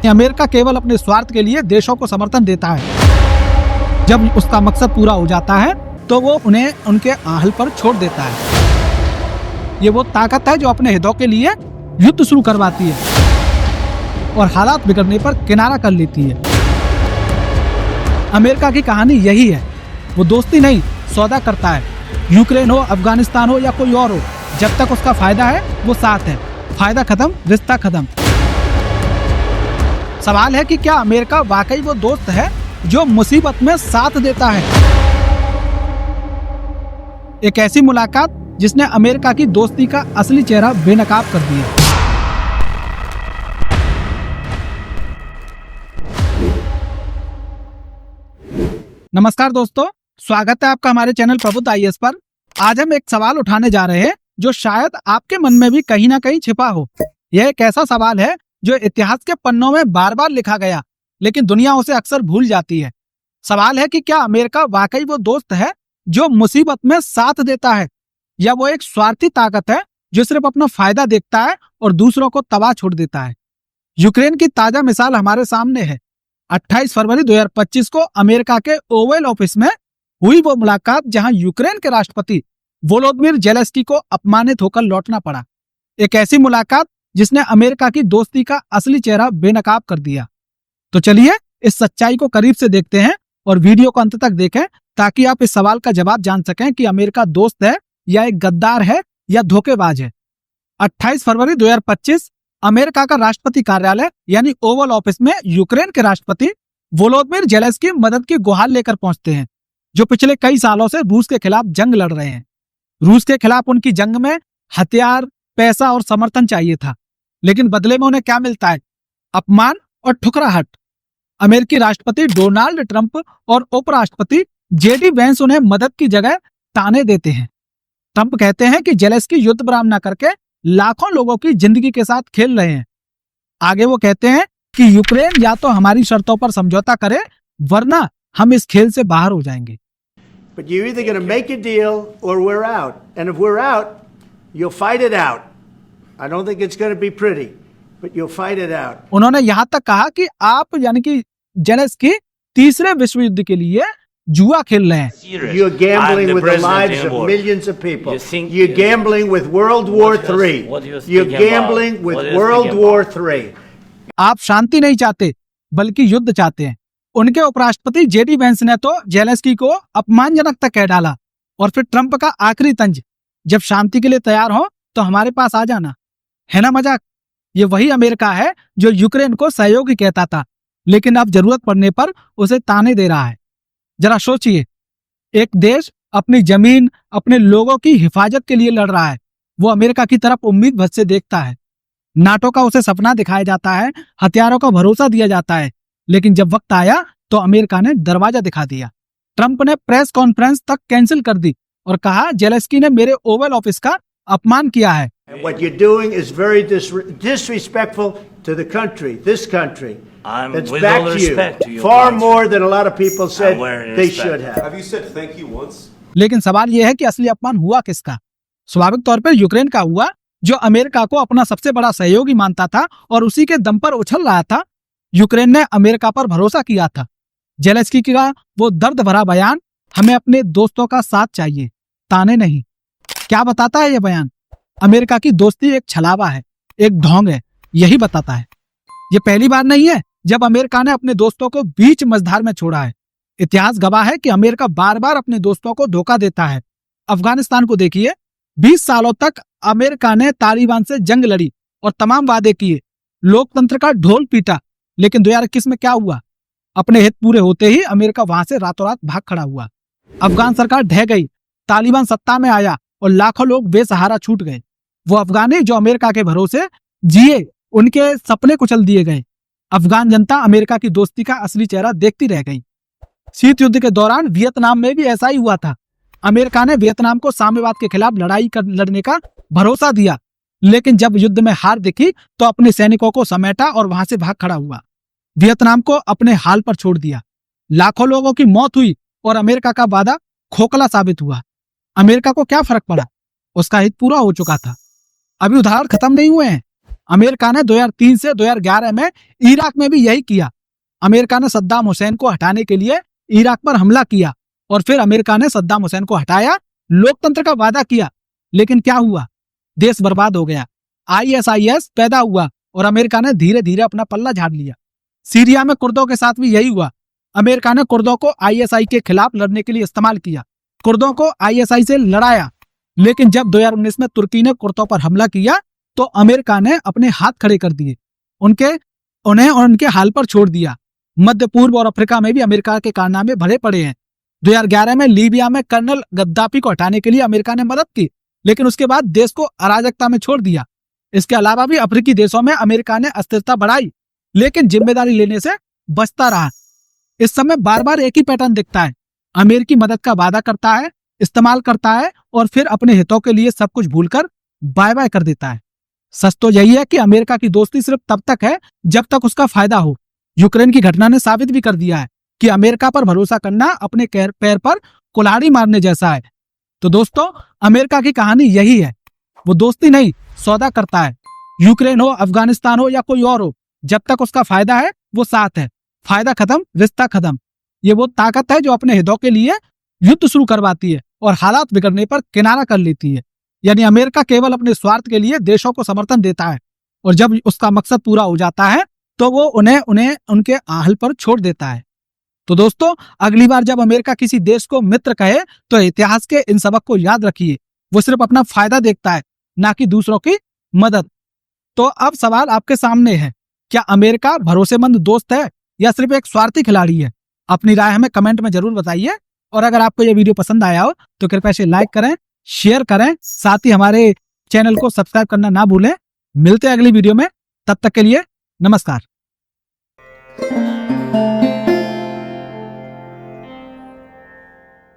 America केवल अपने स्वार्थ के लिए देशों को समर्थन देता है। जब उसका मकसद पूरा हो जाता है तो वो उन्हें उनके आहल पर छोड़ देता है। ये वो ताकत है जो अपने हितों के लिए युद्ध शुरू करवाती है और हालात बिगड़ने पर किनारा कर लेती है। अमेरिका की कहानी यही है। वो दोस्ती नहीं, सौदा करता है। यूक्रेन हो, अफगानिस्तान हो या कोई और हो, जब तक उसका फायदा है वो साथ है। फायदा खत्म, रिश्ता खत्म। सवाल है कि क्या अमेरिका वाकई वो दोस्त है जो मुसीबत में साथ देता है? एक ऐसी मुलाकात जिसने अमेरिका की दोस्ती का असली चेहरा बेनकाब कर दिया। नमस्कार दोस्तों, स्वागत है आपका हमारे चैनल प्रबुद्ध IAS पर। आज हम एक सवाल उठाने जा रहे हैं जो शायद आपके मन में भी कहीं ना कहीं छिपा हो। यह एक ऐसा सवाल है जो इतिहास के पन्नों में बार बार लिखा गया, लेकिन दुनिया उसे अक्सर भूल जाती है। सवाल है कि क्या अमेरिका वाकई वो दोस्त है जो मुसीबत में साथ देता है, या वो एक स्वार्थी ताकत है जो सिर्फ अपना फायदा देखता है और दूसरों को तबाह छोड़ देता है। यूक्रेन की ताजा मिसाल हमारे सामने है। 28 फरवरी 2025 को अमेरिका के ओवल ऑफिस में हुई वो मुलाकात जहां यूक्रेन के राष्ट्रपति वोलोदिमीर ज़ेलेंस्की को अपमानित होकर लौटना पड़ा। एक ऐसी मुलाकात जिसने अमेरिका की दोस्ती का असली चेहरा बेनकाब कर दिया। तो चलिए इस सच्चाई को करीब से देखते हैं और वीडियो को अंत तक देखें ताकि आप इस सवाल का जवाब जान सकें कि अमेरिका दोस्त है या एक गद्दार है या धोखेबाज है। 28 फरवरी 2025 अमेरिका का राष्ट्रपति कार्यालय यानी ओवल ऑफिस में यूक्रेन के राष्ट्रपति वोलोदिमीर ज़ेलेंस्की मदद की गुहार लेकर पहुंचते हैं, जो पिछले कई सालों से रूस के खिलाफ जंग लड़ रहे हैं। रूस के खिलाफ उनकी जंग में हथियार, पैसा और समर्थन चाहिए था, लेकिन बदले में उन्हें क्या मिलता है? अपमान और ठुकराहट। अमेरिकी राष्ट्रपति डोनाल्ड ट्रंप और उपराष्ट्रपति JD वेंस उन्हें मदद की जगह ताने देते हैं। ट्रंप कहते हैं कि ज़ेलेंस्की युद्ध विराम न करके लाखों लोगों की जिंदगी के साथ खेल रहे हैं। आगे वो कहते हैं कि यूक्रेन या तो हमारी शर्तों पर समझौता करे, वरना हम इस खेल से बाहर हो जाएंगे। But you're either going to make a deal or we're out. And if we're out, you'll fight it out. I don't think it's going to be pretty, but you'll fight it out. उन्होंने यहाँ तक कहा कि आप यानी कि Zelensky तीसरे विश्व युद्ध के लिए जुआ खेल रहे हैं। You're gambling with the lives of millions of people. You're gambling with World War III. You're gambling with World War III. आप शांति नहीं चाहते बल्कि युद्ध चाहते हैं। उनके उपराष्ट्रपति JD वेंस ने तो ज़ेलेंस्की को अपमानजनक तक कह डाला। और फिर ट्रंप का आखिरी तंज, जब शांति के लिए तैयार हो तो हमारे पास आ जाना। है ना मजाक? ये वही अमेरिका है जो यूक्रेन को सहयोगी कहता था, लेकिन अब जरूरत पड़ने पर उसे ताने दे रहा है। जरा सोचिए, एक देश अपनी जमीन, अपने लोगों की हिफाजत के लिए लड़ रहा है। वो अमेरिका की तरफ उम्मीद भर से देखता है। नाटो का उसे सपना दिखाया जाता है, हथियारों का भरोसा दिया जाता है, लेकिन जब वक्त आया तो अमेरिका ने दरवाजा दिखा दिया। ट्रंप ने प्रेस कॉन्फ्रेंस तक कैंसिल कर दी और कहा ज़ेलेंस्की ने मेरे ओवल ऑफिस का अपमान किया है। What you're doing is very disrespectful to the country, this country. That's back to you, far more than a lot of people said they should have. Have you said thank you once? लेकिन सवाल यह है कि असली अपमान हुआ किसका? स्वाभाविक तौर पर यूक्रेन का हुआ, जो अमेरिका को अपना सबसे बड़ा सहयोगी मानता था और उसी के दम पर उछल रहा था। यूक्रेन ने अमेरिका पर भरोसा किया था। ज़ेलेंस्की का वो दर्द भरा बयान, हमें अपने दोस्तों का साथ चाहिए, ताने नहीं। क्या बताता है ये बयान? अमेरिका की दोस्ती एक छलावा है, एक ढोंग है, यही बताता है। ये पहली बार नहीं है जब अमेरिका ने अपने दोस्तों को बीच मझधार में छोड़ा है। इतिहास गवाह है कि अमेरिका बार बार अपने दोस्तों को धोखा देता है। अफगानिस्तान को देखिए, 20 सालों तक अमेरिका ने तालिबान से जंग लड़ी और तमाम वादे किए, लोकतंत्र का ढोल पीटा, लेकिन 2021 में क्या हुआ? अपने हित पूरे होते ही अमेरिका वहां से रातों रात भाग खड़ा हुआ। अफगान सरकार ढह गई, तालिबान सत्ता में आया और लाखों लोग बेसहारा छूट गए। वो अफगानी जो अमेरिका के भरोसे जिए, उनके सपने कुचल दिए गए। अफगान जनता अमेरिका की दोस्ती का असली चेहरा देखती रह गई। शीत युद्ध के दौरान वियतनाम में भी ऐसा ही हुआ था। अमेरिका ने वियतनाम को साम्यवाद के खिलाफ लड़ने का भरोसा दिया, लेकिन जब युद्ध में हार दिखी तो अपने सैनिकों को समेटा और वहां से भाग खड़ा हुआ। वियतनाम को अपने हाल पर छोड़ दिया। लाखों लोगों की मौत हुई और अमेरिका का वादा खोखला साबित हुआ। अमेरिका को क्या फर्क पड़ा? उसका हित पूरा हो चुका था। अभी उधार खत्म नहीं हुए हैं। अमेरिका ने 2003 से 2011 में इराक में भी यही किया। अमेरिका ने सद्दाम हुसैन को हटाने के लिए इराक पर हमला किया और फिर अमेरिका ने सद्दाम हुसैन को हटाया, लोकतंत्र का वादा किया, लेकिन क्या हुआ? देश बर्बाद हो गया। ISIS पैदा हुआ और अमेरिका ने धीरे धीरे अपना पल्ला झाड़ लिया। सीरिया में कुर्दों के साथ भी यही हुआ। अमेरिका ने कुर्दों को ISI के खिलाफ लड़ने के लिए इस्तेमाल किया, कुर्दों को ISI से लड़ाया, लेकिन जब 2019 में तुर्की ने कुर्दों पर हमला किया तो अमेरिका ने अपने हाथ खड़े कर दिए, उन्हें और उनके हाल पर छोड़ दिया। मध्य पूर्व और अफ्रीका में भी अमेरिका के कारनामे भरे पड़े हैं। 2011 में लीबिया में कर्नल गद्दाफी को हटाने के लिए अमेरिका ने मदद की, लेकिन उसके बाद देश को अराजकता में छोड़ दिया। इसके अलावा भी अफ्रीकी देशों में अमेरिका ने अस्थिरता बढ़ाई, लेकिन जिम्मेदारी लेने से बचता रहा। इस समय बार बार एक ही पैटर्न दिखता है। अमेरिकी मदद का वादा करता है, इस्तेमाल करता है और फिर अपने हितों के लिए सब कुछ भूलकर बाय बाय कर देता है। सच तो यही है कि अमेरिका की दोस्ती सिर्फ तब तक है जब तक उसका फायदा हो। यूक्रेन की घटना ने साबित भी कर दिया है कि अमेरिका पर भरोसा करना अपने पैर पर कुल्हाड़ी मारने जैसा है। तो दोस्तों, अमेरिका की कहानी यही है। वो दोस्ती नहीं, सौदा करता है। यूक्रेन हो, अफगानिस्तान हो या कोई और हो, जब तक उसका फायदा है वो साथ है। फायदा खत्म, रिश्ता खत्म। ये वो ताकत है जो अपने हितों के लिए युद्ध शुरू करवाती है और हालात बिगड़ने पर किनारा कर लेती है। यानी अमेरिका केवल अपने स्वार्थ के लिए देशों को समर्थन देता है और जब उसका मकसद पूरा हो जाता है तो वो उन्हें उनके आहल पर छोड़ देता है। तो दोस्तों, अगली बार जब अमेरिका किसी देश को मित्र कहे तो इतिहास के इन सबक को याद रखिए। वो सिर्फ अपना फायदा देखता है, ना कि दूसरों की मदद। तो अब सवाल आपके सामने है, क्या अमेरिका भरोसेमंद दोस्त है या सिर्फ एक स्वार्थी खिलाड़ी है? अपनी राय हमें कमेंट में जरूर बताइए। और अगर आपको ये वीडियो पसंद आया हो तो कृपया इसे लाइक करें, शेयर करें, साथ ही हमारे चैनल को सब्सक्राइब करना ना भूलें। मिलते हैं अगली वीडियो में, तब तक के लिए नमस्कार।